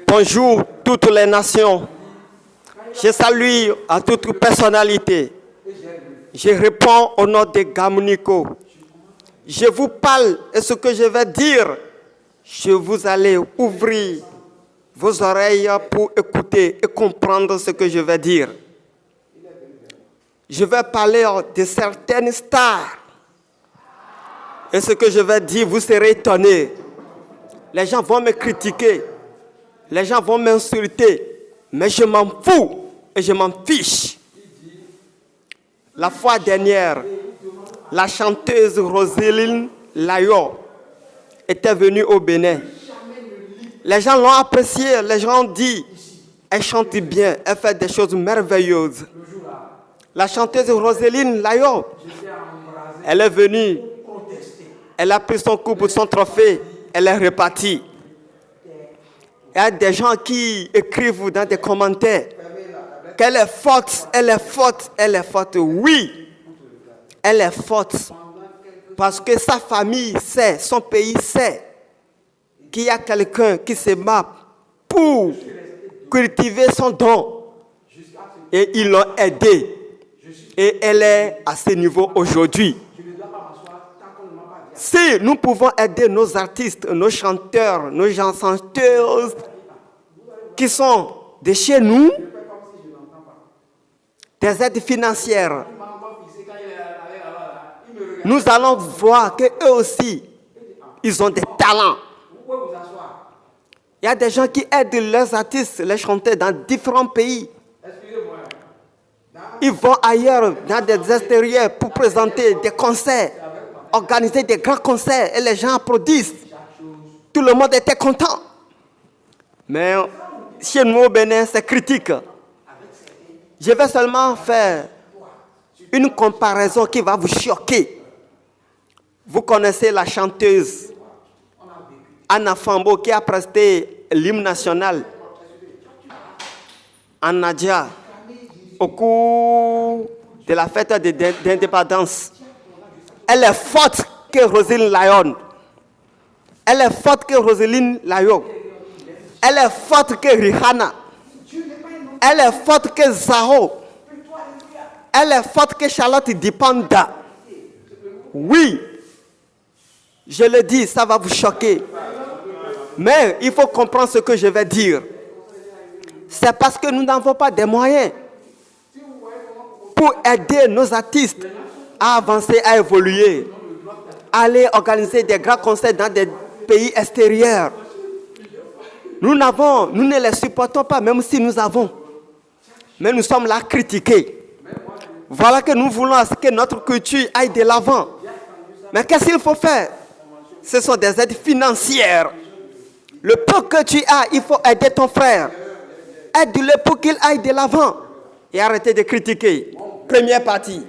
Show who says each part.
Speaker 1: Bonjour toutes les nations. Je salue à toute personnalité. Je réponds au nom de Gamuniko. Je vous parle et ce que je vais dire, vous allez ouvrir vos oreilles pour écouter et comprendre ce que je vais dire. Je vais parler de certaines stars. Et ce que je vais dire, vous serez étonnés. Les gens vont me critiquer. Les gens vont m'insulter. Mais je m'en fous et je m'en fiche. La fois dernière, la chanteuse Roselyne Layo était venue au Bénin. Les gens l'ont appréciée. Les gens ont dit, elle chante bien, elle fait des choses merveilleuses. La chanteuse Roselyne Layo, elle est venue. Elle a pris son coupe, son trophée, elle est repartie. Il y a des gens qui écrivent dans des commentaires qu'elle est forte, elle est forte, elle est forte. Oui, elle est forte. Parce que sa famille sait, son pays sait qu'il y a quelqu'un qui se bat pour cultiver son don. Et ils l'ont aidée. Et elle est à ce niveau aujourd'hui. Si nous pouvons aider nos artistes, nos chanteurs, nos chanteuses qui sont de chez nous, des aides financières, nous allons voir qu'eux aussi, ils ont des talents. Il y a des gens qui aident leurs artistes, les chanteurs dans différents pays. Ils vont ailleurs, dans des extérieurs, pour présenter des concerts. Organiser des grands concerts et les gens applaudissent. Tout le monde était content. Mais chez nous au Bénin, c'est critique. Je vais seulement faire une comparaison qui va vous choquer. Vous connaissez la chanteuse Anna Fambo qui a presté l'hymne national en Nadia au cours de la fête d'indépendance. Elle est forte que Roselyne Layo. Elle est forte que Roselyne Layo. Elle est forte que Rihanna. Elle est forte que Zaho. Elle est forte que Charlotte Dipanda. Oui, je le dis, ça va vous choquer. Mais il faut comprendre ce que je vais dire. C'est parce que nous n'avons pas de moyens pour aider nos artistes à avancer, à évoluer, aller organiser des grands concerts dans des pays extérieurs. Nous ne les supportons pas, même si nous avons. Mais nous sommes là critiqués. Voilà que nous voulons que notre culture aille de l'avant. Mais qu'est-ce qu'il faut faire? Ce sont des aides financières. Le peu que tu as, il faut aider ton frère. Aide-le pour qu'il aille de l'avant. Et arrêtez de critiquer. Première partie.